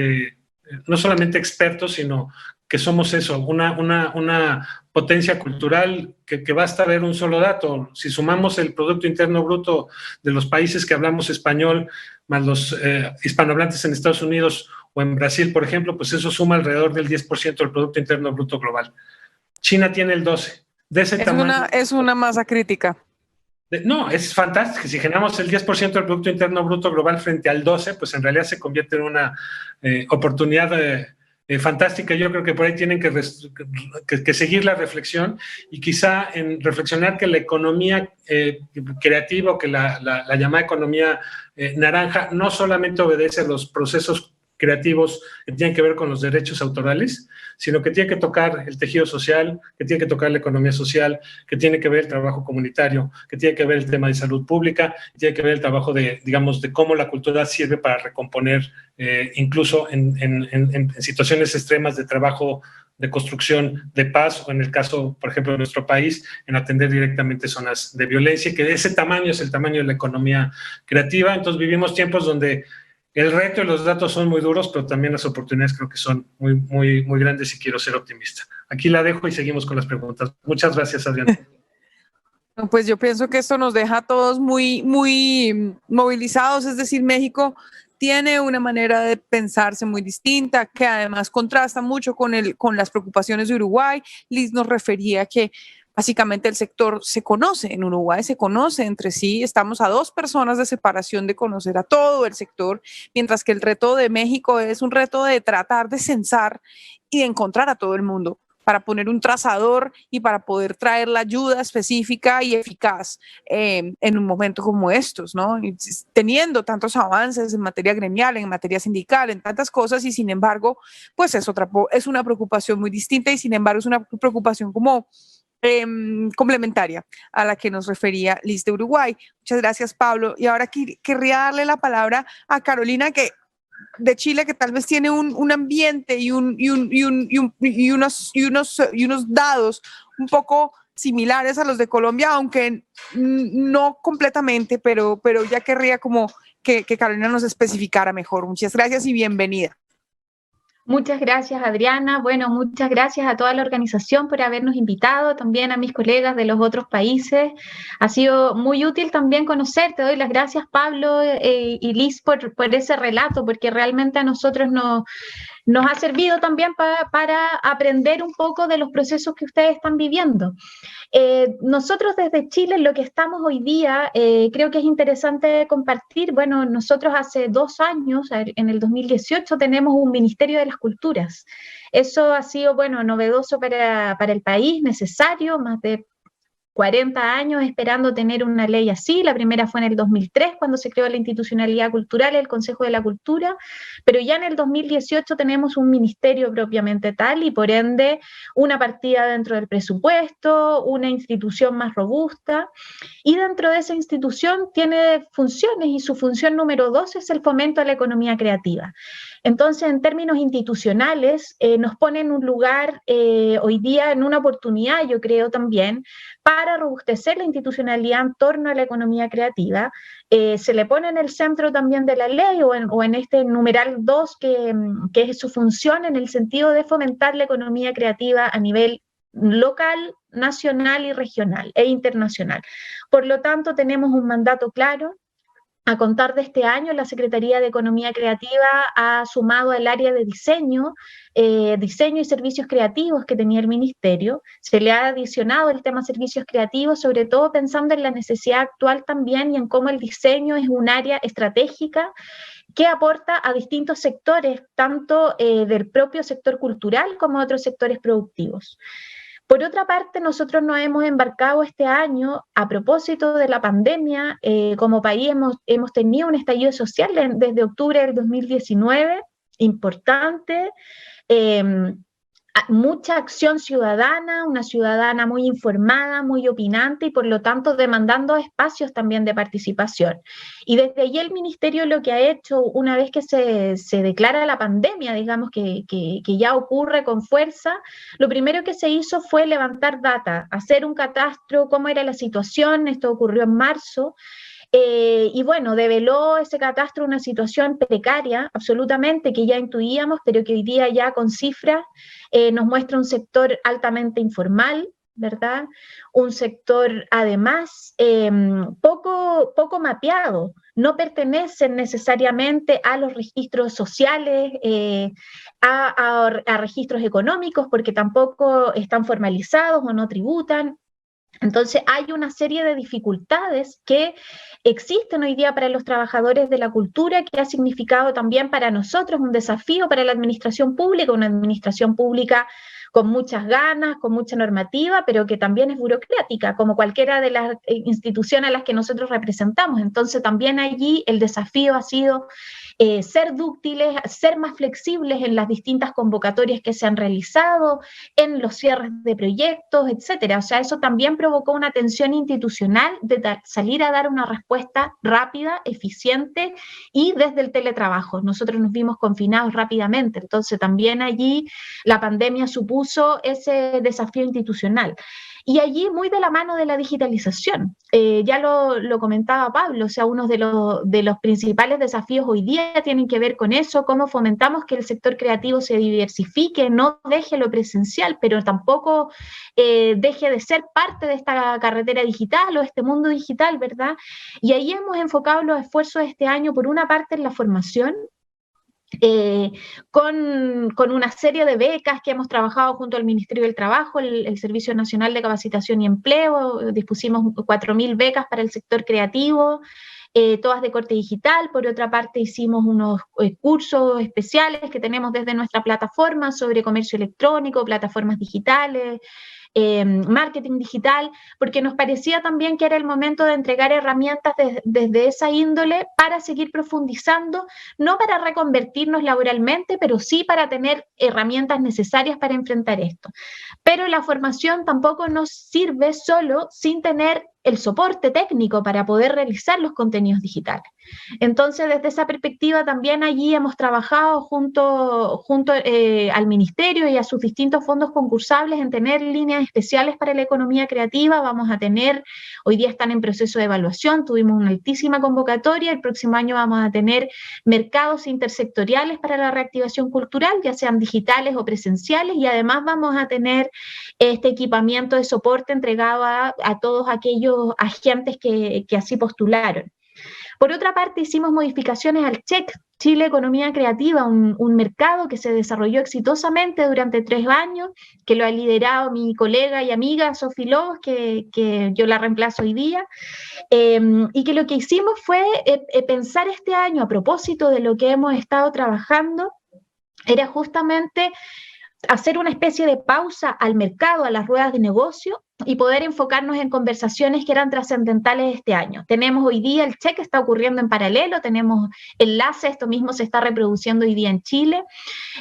no solamente expertos, sino que somos eso, una potencia cultural que basta ver un solo dato. Si sumamos el Producto Interno Bruto de los países que hablamos español, más los hispanohablantes en Estados Unidos o en Brasil, por ejemplo, pues eso suma alrededor del 10% del Producto Interno Bruto global. China tiene el 12%. De ese tamaño. Es una masa crítica. No, es fantástico. Si generamos el 10% del Producto Interno Bruto global frente al 12%, pues en realidad se convierte en una oportunidad fantástica. Yo creo que por ahí tienen que seguir la reflexión, y quizá en reflexionar que la economía creativa, o que la llamada economía naranja, no solamente obedece a los procesos creativos que tienen que ver con los derechos autorales, sino que tiene que tocar el tejido social, que tiene que tocar la economía social, que tiene que ver el trabajo comunitario, que tiene que ver el tema de salud pública, que tiene que ver el trabajo de cómo la cultura sirve para recomponer, incluso en situaciones extremas de trabajo de construcción de paz, o en el caso, por ejemplo, de nuestro país, en atender directamente zonas de violencia, que de ese tamaño es el tamaño de la economía creativa. Entonces vivimos tiempos donde el reto y los datos son muy duros, pero también las oportunidades creo que son muy, muy, muy grandes, y quiero ser optimista. Aquí la dejo y seguimos con las preguntas. Muchas gracias, Adriana. Pues yo pienso que esto nos deja a todos muy, muy movilizados, es decir, México tiene una manera de pensarse muy distinta, que además contrasta mucho con las preocupaciones de Uruguay. Liz nos refería que básicamente el sector se conoce en Uruguay, se conoce entre sí, estamos a 2 personas de separación de conocer a todo el sector, mientras que el reto de México es un reto de tratar de censar y de encontrar a todo el mundo para poner un trazador y para poder traer la ayuda específica y eficaz en un momento como estos, ¿no? Y teniendo tantos avances en materia gremial, en materia sindical, en tantas cosas, y sin embargo, pues es una preocupación muy distinta, y sin embargo es una preocupación como complementaria a la que nos refería Liz de Uruguay. Muchas gracias, Pablo. Y ahora querría darle la palabra a Carolina, que de Chile que tal vez tiene un ambiente y unos dados un poco similares a los de Colombia, aunque no completamente, pero ya querría como que Carolina nos especificara mejor. Muchas gracias y bienvenida. Muchas gracias, Adriana. Bueno, muchas gracias a toda la organización por habernos invitado, también a mis colegas de los otros países. Ha sido muy útil también conocer. Te doy las gracias, Pablo y Liz, por ese relato, porque realmente a nosotros nos ha servido también para aprender un poco de los procesos que ustedes están viviendo. Nosotros desde Chile, lo que estamos hoy día, creo que es interesante compartir. Bueno, nosotros hace 2 años, en el 2018, tenemos un Ministerio de las Culturas. Eso ha sido, bueno, novedoso para el país, necesario, más de 40 años esperando tener una ley así. La primera fue en el 2003, cuando se creó la institucionalidad cultural, el Consejo de la Cultura, pero ya en el 2018 tenemos un ministerio propiamente tal y por ende una partida dentro del presupuesto, una institución más robusta, y dentro de esa institución tiene funciones y su función número 2 es el fomento a la economía creativa. Entonces, en términos institucionales, nos pone en un lugar hoy día, en una oportunidad, yo creo también, para robustecer la institucionalidad en torno a la economía creativa. Se le pone en el centro también de la ley o en este numeral 2, que es su función en el sentido de fomentar la economía creativa a nivel local, nacional y regional e internacional. Por lo tanto, tenemos un mandato claro. A contar de este año, la Secretaría de Economía Creativa ha sumado el área de diseño y servicios creativos que tenía el Ministerio. Se le ha adicionado el tema servicios creativos, sobre todo pensando en la necesidad actual también y en cómo el diseño es un área estratégica que aporta a distintos sectores, tanto del propio sector cultural como a otros sectores productivos. Por otra parte, nosotros nos hemos embarcado este año, a propósito de la pandemia, como país hemos tenido un estallido social desde octubre del 2019, importante, mucha acción ciudadana, una ciudadana muy informada, muy opinante y por lo tanto demandando espacios también de participación. Y desde allí el Ministerio lo que ha hecho, una vez que se declara la pandemia, digamos que ya ocurre con fuerza, lo primero que se hizo fue levantar data, hacer un catastro, cómo era la situación. Esto ocurrió en marzo. Y bueno, develó ese catastro una situación precaria, absolutamente, que ya intuíamos, pero que hoy día ya con cifras nos muestra un sector altamente informal, ¿verdad? Un sector además poco mapeado, no pertenecen necesariamente a los registros sociales, a registros económicos, porque tampoco están formalizados o no tributan. Entonces hay una serie de dificultades que existen hoy día para los trabajadores de la cultura, que ha significado también para nosotros un desafío para la administración pública, una administración pública con muchas ganas, con mucha normativa, pero que también es burocrática, como cualquiera de las instituciones a las que nosotros representamos. Entonces también allí el desafío ha sido ser dúctiles, ser más flexibles en las distintas convocatorias que se han realizado, en los cierres de proyectos, etcétera. O sea, eso también provocó una tensión institucional de salir a dar una respuesta rápida, eficiente y desde el teletrabajo. Nosotros nos vimos confinados rápidamente, entonces también allí la pandemia supuso ese desafío institucional. Y allí muy de la mano de la digitalización. Ya lo comentaba Pablo, o sea, uno de los principales desafíos hoy día tienen que ver con eso, cómo fomentamos que el sector creativo se diversifique, no deje lo presencial, pero tampoco deje de ser parte de esta carretera digital o este mundo digital, ¿verdad? Y ahí hemos enfocado los esfuerzos este año, por una parte en la formación, con una serie de becas que hemos trabajado junto al Ministerio del Trabajo, el Servicio Nacional de Capacitación y Empleo. Dispusimos 4.000 becas para el sector creativo, todas de corte digital. Por otra parte, hicimos unos cursos especiales que tenemos desde nuestra plataforma sobre comercio electrónico, plataformas digitales, marketing digital, porque nos parecía también que era el momento de entregar herramientas desde esa índole para seguir profundizando, no para reconvertirnos laboralmente, pero sí para tener herramientas necesarias para enfrentar esto. Pero la formación tampoco nos sirve solo sin tener el soporte técnico para poder realizar los contenidos digitales. Entonces, desde esa perspectiva también allí hemos trabajado junto al Ministerio y a sus distintos fondos concursables en tener líneas especiales para la economía creativa. Vamos a tener, hoy día están en proceso de evaluación, tuvimos una altísima convocatoria, el próximo año vamos a tener mercados intersectoriales para la reactivación cultural, ya sean digitales o presenciales, y además vamos a tener este equipamiento de soporte entregado a todos aquellos agentes que así postularon. Por otra parte, hicimos modificaciones al CHEC, Chile Economía Creativa, un mercado que se desarrolló exitosamente durante 3 años, que lo ha liderado mi colega y amiga Sofi Lobos, que yo la reemplazo hoy día, y que lo que hicimos fue pensar este año, a propósito de lo que hemos estado trabajando, era justamente hacer una especie de pausa al mercado, a las ruedas de negocio, y poder enfocarnos en conversaciones que eran trascendentales este año. Tenemos hoy día el CHEC, está ocurriendo en paralelo, tenemos enlaces, esto mismo se está reproduciendo hoy día en Chile,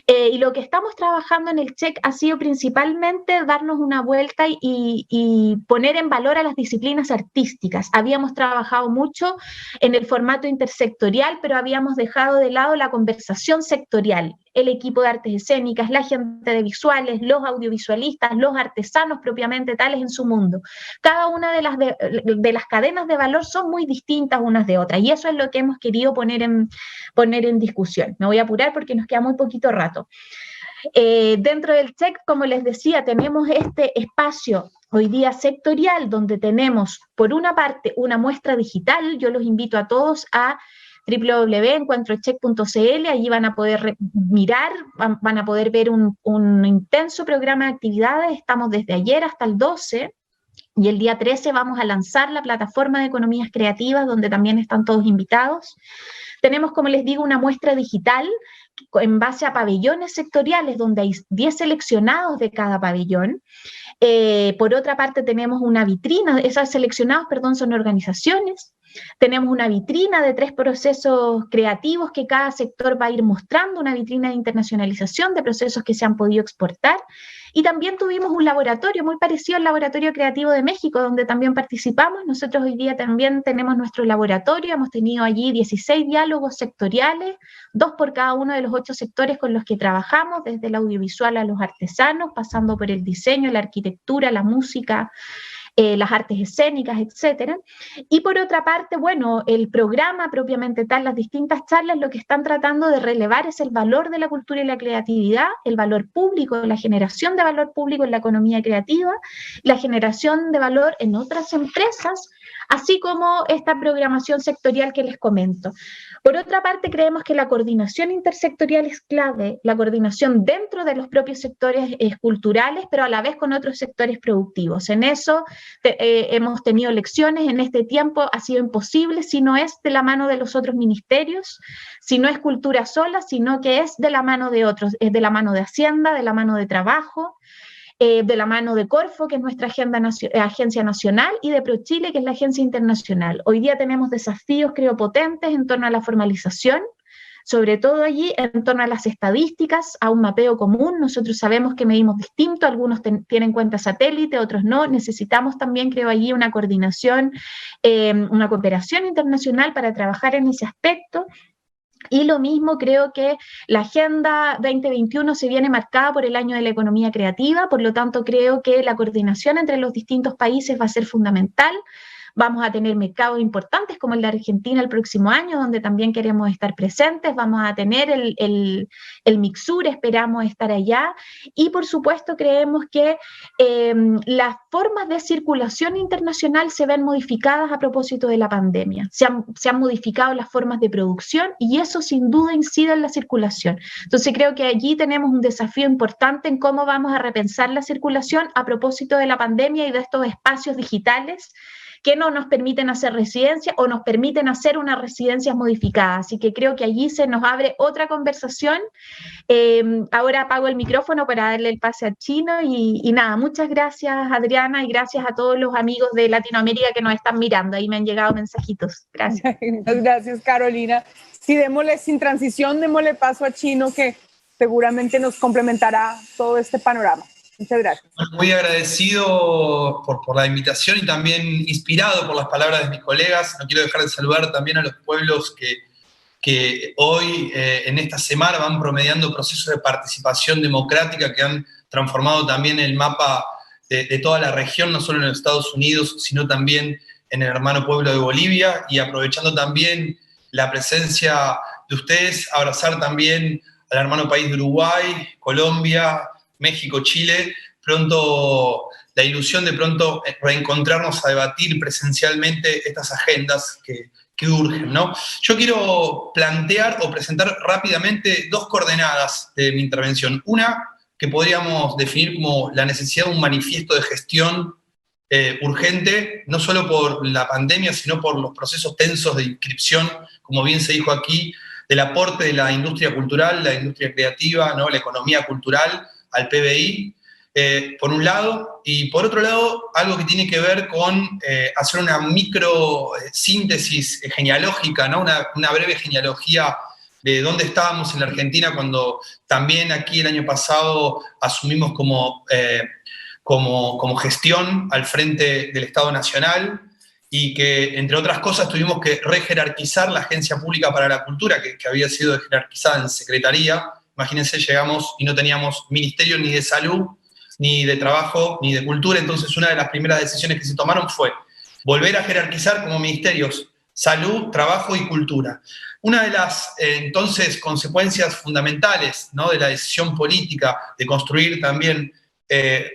y lo que estamos trabajando en el CHEC ha sido principalmente darnos una vuelta y poner en valor a las disciplinas artísticas. Habíamos trabajado mucho en el formato intersectorial, pero habíamos dejado de lado la conversación sectorial. El equipo de artes escénicas, la gente de visuales, los audiovisualistas, los artesanos propiamente tales en su mundo. Cada una de las cadenas de valor son muy distintas unas de otras, y eso es lo que hemos querido poner en discusión. Me voy a apurar porque nos queda muy poquito rato. Dentro del CHEC, como les decía, tenemos este espacio hoy día sectorial donde tenemos, por una parte, una muestra digital. Yo los invito a todos a www.encuentrocheck.cl, allí van a poder mirar, van a poder ver un intenso programa de actividades. Estamos desde ayer hasta el 12, y el día 13 vamos a lanzar la plataforma de economías creativas, donde también están todos invitados. Tenemos, como les digo, una muestra digital en base a pabellones sectoriales, donde hay 10 seleccionados de cada pabellón. Por otra parte, tenemos una vitrina, esos seleccionados, perdón, son organizaciones. Tenemos una vitrina de 3 procesos creativos que cada sector va a ir mostrando, una vitrina de internacionalización de procesos que se han podido exportar. Y también tuvimos un laboratorio muy parecido al Laboratorio Creativo de México, donde también participamos. Nosotros hoy día también tenemos nuestro laboratorio, hemos tenido allí 16 diálogos sectoriales, 2 por cada uno de los 8 sectores con los que trabajamos, desde el audiovisual a los artesanos, pasando por el diseño, la arquitectura, la música, las artes escénicas, etcétera. Y por otra parte, bueno, el programa propiamente tal, las distintas charlas, lo que están tratando de relevar es el valor de la cultura y la creatividad, el valor público, la generación de valor público en la economía creativa, la generación de valor en otras empresas, así como esta programación sectorial que les comento. Por otra parte, creemos que la coordinación intersectorial es clave, la coordinación dentro de los propios sectores culturales, pero a la vez con otros sectores productivos. En eso hemos tenido lecciones, en este tiempo ha sido imposible si no es de la mano de los otros ministerios, si no es cultura sola, sino que es de la mano de otros, es de la mano de Hacienda, de la mano de Trabajo, de la mano de Corfo, que es nuestra agencia nacional, y de ProChile, que es la agencia internacional. Hoy día tenemos desafíos, creo, potentes en torno a la formalización, sobre todo allí en torno a las estadísticas, a un mapeo común. Nosotros sabemos que medimos distinto, algunos tienen cuenta satélite, otros no. Necesitamos también, creo, allí una coordinación, una cooperación internacional para trabajar en ese aspecto. Y lo mismo, creo que la Agenda 2021 se viene marcada por el año de la economía creativa, por lo tanto creo que la coordinación entre los distintos países va a ser fundamental. Vamos a tener mercados importantes como el de Argentina el próximo año, donde también queremos estar presentes. Vamos a tener el Mixur, esperamos estar allá. Y por supuesto creemos que las formas de circulación internacional se ven modificadas a propósito de la pandemia. Se han modificado las formas de producción y eso sin duda incide en la circulación. Entonces creo que allí tenemos un desafío importante en cómo vamos a repensar la circulación a propósito de la pandemia y de estos espacios digitales que no nos permiten hacer residencia o nos permiten hacer unas residencias modificadas. Así que creo que allí se nos abre otra conversación. Ahora apago el micrófono para darle el pase a Chino y nada, muchas gracias Adriana y gracias a todos los amigos de Latinoamérica que nos están mirando. Ahí me han llegado mensajitos. Gracias. Gracias, Carolina. Sí, démosle sin transición, démosle paso a Chino que seguramente nos complementará todo este panorama. Muchas gracias. Muy agradecido por la invitación y también inspirado por las palabras de mis colegas. No quiero dejar de saludar también a los pueblos que hoy, en esta semana, van promediando procesos de participación democrática que han transformado también el mapa de toda la región, no solo en los Estados Unidos, sino también en el hermano pueblo de Bolivia, y aprovechando también la presencia de ustedes, abrazar también al hermano país de Uruguay, Colombia, México, Chile, pronto la ilusión de pronto reencontrarnos a debatir presencialmente estas agendas que urgen, ¿no? Yo quiero plantear o presentar rápidamente dos coordenadas de mi intervención. Una, que podríamos definir como la necesidad de un manifiesto de gestión urgente, no solo por la pandemia, sino por los procesos tensos de inscripción, como bien se dijo aquí, del aporte de la industria cultural, la industria creativa, ¿no? La economía cultural al PBI, por un lado, y por otro lado, algo que tiene que ver con hacer una micro síntesis genealógica, ¿no? Una breve genealogía de dónde estábamos en la Argentina cuando también aquí el año pasado asumimos como gestión al frente del Estado Nacional, y que, entre otras cosas, tuvimos que rejerarquizar la Agencia Pública para la Cultura, que había sido jerarquizada en Secretaría. Imagínense, llegamos y no teníamos ministerio ni de salud, ni de trabajo, ni de cultura. Entonces, una de las primeras decisiones que se tomaron fue volver a jerarquizar como ministerios salud, trabajo y cultura. Una de las, entonces, consecuencias fundamentales, ¿no?, de la decisión política de construir también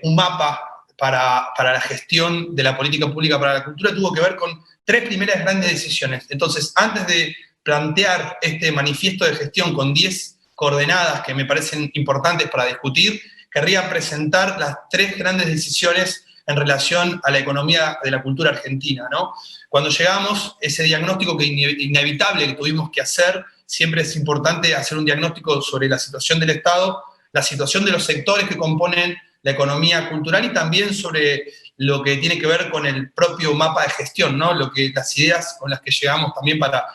un mapa para la gestión de la política pública para la cultura tuvo que ver con tres primeras grandes decisiones. Entonces, antes de plantear este manifiesto de gestión con 10 coordenadas que me parecen importantes para discutir, querría presentar las tres grandes decisiones en relación a la economía de la cultura argentina, ¿no? Cuando llegamos, ese diagnóstico que inevitable que tuvimos que hacer, siempre es importante hacer un diagnóstico sobre la situación del Estado, la situación de los sectores que componen la economía cultural y también sobre lo que tiene que ver con el propio mapa de gestión, ¿no? Las ideas con las que llegamos también para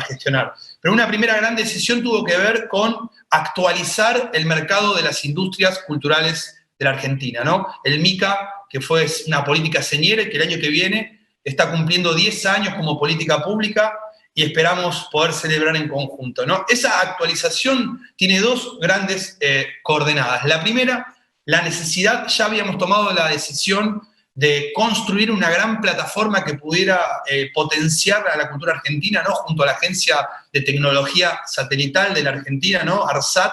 gestionar. Pero una primera gran decisión tuvo que ver con actualizar el mercado de las industrias culturales de la Argentina, ¿no? El MICA, que fue una política señera y que el año que viene está cumpliendo 10 años como política pública y esperamos poder celebrar en conjunto, ¿no? Esa actualización tiene dos grandes coordenadas. La primera, la necesidad, ya habíamos tomado la decisión de construir una gran plataforma que pudiera potenciar a la cultura argentina, ¿no? Junto a la Agencia de Tecnología Satelital de la Argentina, ¿no? ARSAT,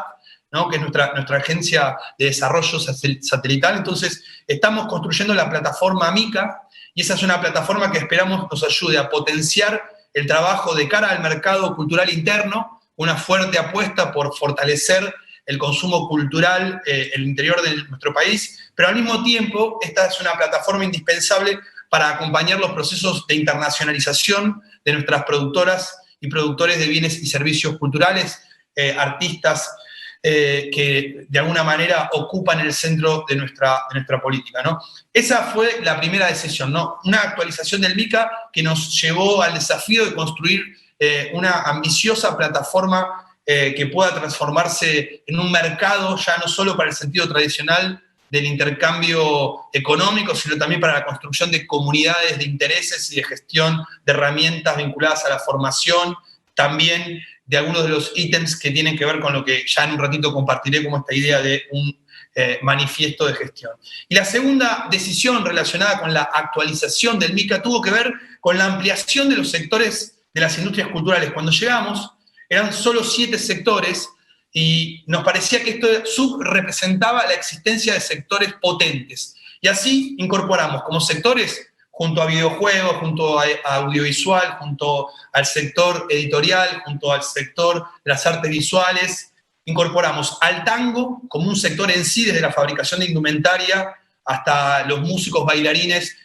¿no? Que es nuestra agencia de desarrollo satelital. Entonces, estamos construyendo la plataforma MICA, y esa es una plataforma que esperamos nos ayude a potenciar el trabajo de cara al mercado cultural interno, una fuerte apuesta por fortalecer el consumo cultural en el interior de nuestro país, pero al mismo tiempo esta es una plataforma indispensable para acompañar los procesos de internacionalización de nuestras productoras y productores de bienes y servicios culturales, artistas que de alguna manera ocupan el centro de nuestra política, ¿no? Esa fue la primera decisión, ¿no? Una actualización del MICA que nos llevó al desafío de construir una ambiciosa plataforma que pueda transformarse en un mercado ya no solo para el sentido tradicional del intercambio económico, sino también para la construcción de comunidades de intereses y de gestión de herramientas vinculadas a la formación, también de algunos de los ítems que tienen que ver con lo que ya en un ratito compartiré como esta idea de un manifiesto de gestión. Y la segunda decisión relacionada con la actualización del MICA tuvo que ver con la ampliación de los sectores de las industrias culturales. Cuando llegamos, eran solo 7 sectores y nos parecía que esto subrepresentaba la existencia de sectores potentes. Y así incorporamos como sectores, junto a videojuegos, junto a audiovisual, junto al sector editorial, junto al sector de las artes visuales, incorporamos al tango como un sector en sí, desde la fabricación de indumentaria hasta los músicos, bailarines,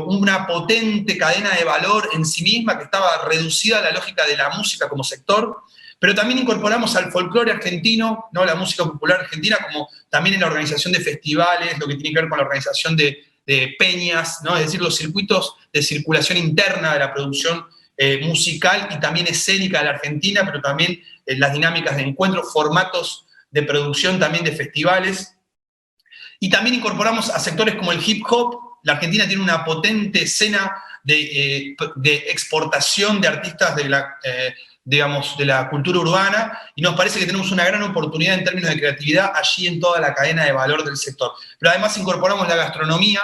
una potente cadena de valor en sí misma que estaba reducida a la lógica de la música como sector, pero también incorporamos al folclore argentino, ¿no? La música popular argentina, como también en la organización de festivales, lo que tiene que ver con la organización de peñas, ¿no? Es decir, los circuitos de circulación interna de la producción musical y también escénica de la Argentina, pero también las dinámicas de encuentro, formatos de producción también de festivales. Y también incorporamos a sectores como el hip hop. La Argentina tiene una potente escena de exportación de artistas de la cultura urbana, y nos parece que tenemos una gran oportunidad en términos de creatividad allí en toda la cadena de valor del sector. Pero además incorporamos la gastronomía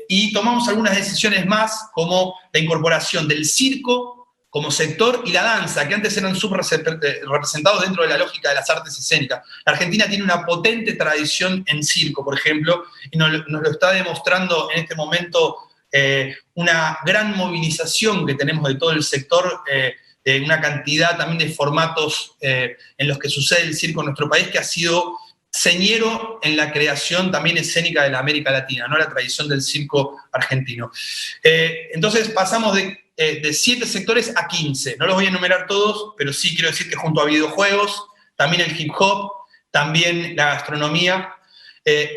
y tomamos algunas decisiones más, como la incorporación del circo como sector y la danza, que antes eran subrepresentados dentro de la lógica de las artes escénicas. La Argentina tiene una potente tradición en circo, por ejemplo, y nos lo está demostrando en este momento una gran movilización que tenemos de todo el sector, de una cantidad también de formatos en los que sucede el circo en nuestro país, que ha sido señero en la creación también escénica de la América Latina, ¿no? La tradición del circo argentino. Entonces pasamos de 7 sectores a 15. No los voy a enumerar todos, pero sí quiero decir que junto a videojuegos, también el hip hop, también la gastronomía.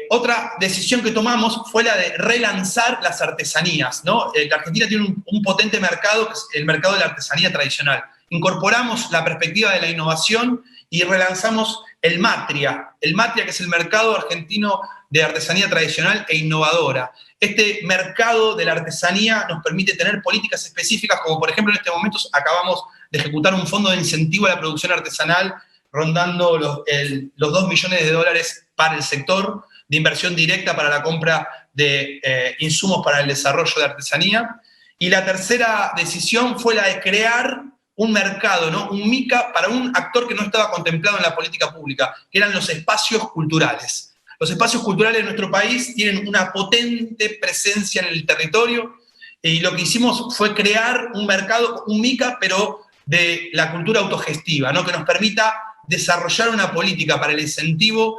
Otra decisión que tomamos fue la de relanzar las artesanías, ¿no? La Argentina tiene un potente mercado, que es el mercado de la artesanía tradicional. Incorporamos la perspectiva de la innovación y relanzamos el Matria, que es el mercado argentino de artesanía tradicional e innovadora. Este mercado de la artesanía nos permite tener políticas específicas, como por ejemplo en este momento acabamos de ejecutar un fondo de incentivo a la producción artesanal rondando los $2 millones para el sector, de inversión directa para la compra de insumos para el desarrollo de artesanía. Y la tercera decisión fue la de crear un mercado, ¿no? Un MICA para un actor que no estaba contemplado en la política pública, que eran los espacios culturales. Los espacios culturales de nuestro país tienen una potente presencia en el territorio, y lo que hicimos fue crear un mercado, un MICA, pero de la cultura autogestiva, ¿no? Que nos permita desarrollar una política para el incentivo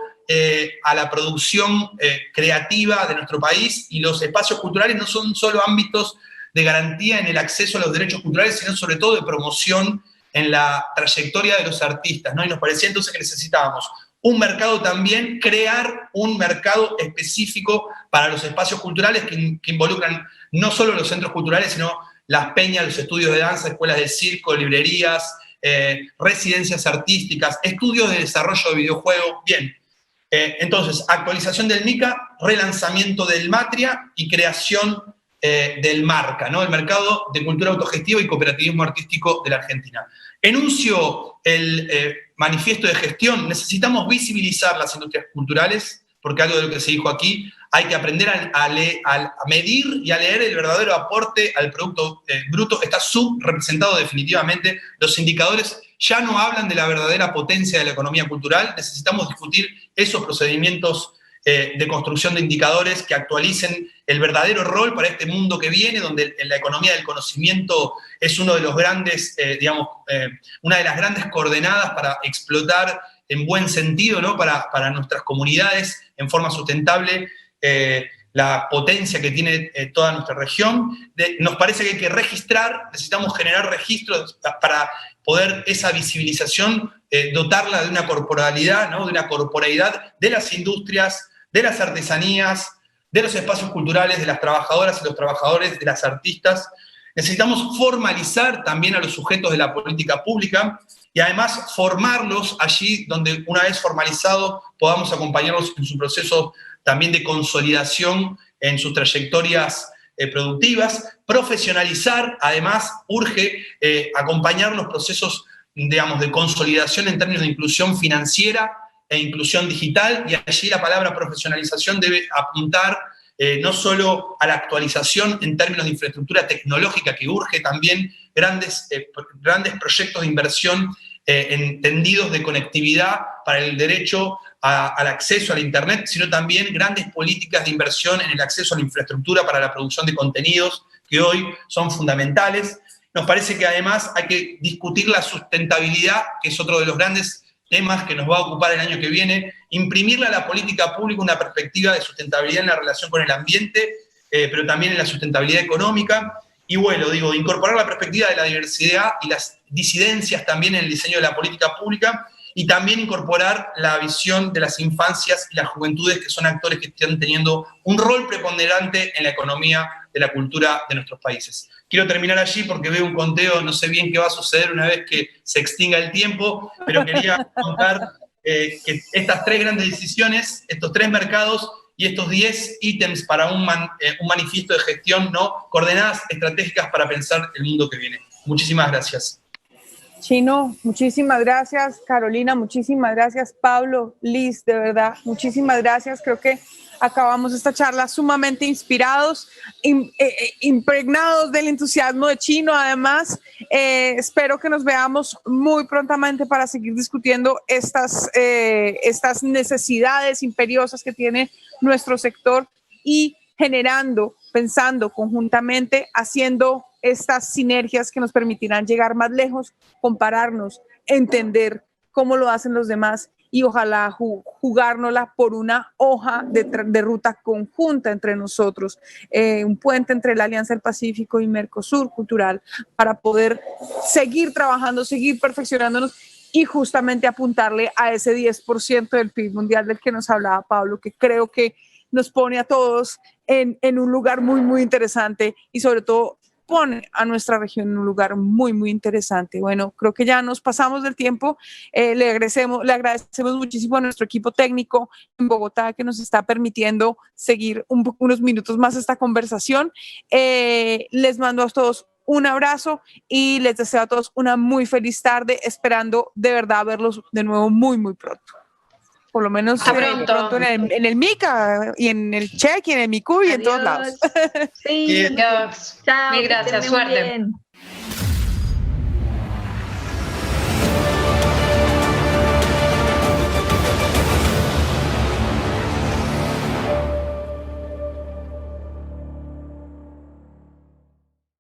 a la producción creativa de nuestro país. Y los espacios culturales no son solo ámbitos de garantía en el acceso a los derechos culturales, sino sobre todo de promoción en la trayectoria de los artistas, ¿no? Y nos parecía entonces que necesitábamos un mercado también, crear un mercado específico para los espacios culturales que involucran no solo los centros culturales, sino las peñas, los estudios de danza, escuelas de circo, librerías, residencias artísticas, estudios de desarrollo de videojuegos. Bien, entonces, actualización del MICA, relanzamiento del Matria y creación del MARCA, ¿no? El mercado de cultura autogestiva y cooperativismo artístico de la Argentina. Enuncio el manifiesto de gestión. Necesitamos visibilizar las industrias culturales, porque algo de lo que se dijo aquí, hay que aprender a medir y a leer el verdadero aporte al Producto Bruto. Está subrepresentado definitivamente. Los indicadores ya no hablan de la verdadera potencia de la economía cultural. Necesitamos discutir esos procedimientos de construcción de indicadores que actualicen el verdadero rol para este mundo que viene, donde la economía del conocimiento es uno de los grandes, una de las grandes coordenadas para explotar en buen sentido, ¿no? para nuestras comunidades en forma sustentable, la potencia que tiene toda nuestra región. Nos parece que hay que registrar, necesitamos generar registros para poder esa visibilización, dotarla de una corporalidad, ¿no? De una corporeidad de las industrias, de las artesanías, de los espacios culturales, de las trabajadoras y los trabajadores, de las artistas. Necesitamos formalizar también a los sujetos de la política pública y además formarlos allí donde, una vez formalizados, podamos acompañarlos en su proceso también de consolidación en sus trayectorias productivas. Profesionalizar, además, urge acompañar los procesos, digamos, de consolidación en términos de inclusión financiera e inclusión digital, y allí la palabra profesionalización debe apuntar no solo a la actualización en términos de infraestructura tecnológica, que urge también grandes proyectos de inversión entendidos de conectividad para el derecho al acceso al Internet, sino también grandes políticas de inversión en el acceso a la infraestructura para la producción de contenidos, que hoy son fundamentales. Nos parece que además hay que discutir la sustentabilidad, que es otro de los grandes temas que nos va a ocupar el año que viene, imprimirle a la política pública una perspectiva de sustentabilidad en la relación con el ambiente, pero también en la sustentabilidad económica. Y bueno, incorporar la perspectiva de la diversidad y las disidencias también en el diseño de la política pública, y también incorporar la visión de las infancias y las juventudes, que son actores que están teniendo un rol preponderante en la economía de la cultura de nuestros países. Quiero terminar allí porque veo un conteo, no sé bien qué va a suceder una vez que se extinga el tiempo, pero quería contar que estas 3 grandes decisiones, estos 3 mercados y estos 10 ítems para un manifiesto de gestión, ¿no? Coordenadas estratégicas para pensar el mundo que viene. Muchísimas gracias. Chino, muchísimas gracias. Carolina, muchísimas gracias. Pablo, Liz, de verdad, muchísimas gracias. Creo que acabamos esta charla sumamente inspirados, impregnados del entusiasmo de Chino. Además, espero que nos veamos muy prontamente para seguir discutiendo estas necesidades imperiosas que tiene nuestro sector y generando, pensando conjuntamente, haciendo estas sinergias que nos permitirán llegar más lejos, compararnos, entender cómo lo hacen los demás y ojalá jugárnosla por una hoja de ruta conjunta entre nosotros, un puente entre la Alianza del Pacífico y Mercosur cultural para poder seguir trabajando, seguir perfeccionándonos y justamente apuntarle a ese 10% del PIB mundial del que nos hablaba Pablo, que creo que nos pone a todos en un lugar muy, muy interesante y sobre todo pone a nuestra región en un lugar muy, muy interesante. Bueno, creo que ya nos pasamos del tiempo. Le agradecemos muchísimo a nuestro equipo técnico en Bogotá que nos está permitiendo seguir unos minutos más esta conversación. Les mando a todos un abrazo y les deseo a todos una muy feliz tarde, esperando de verdad verlos de nuevo muy, muy pronto. Por lo menos pronto en el MICA y en el CHEC y en el MICU y en todos lados. Sí, Chao, mil gracias, suerte.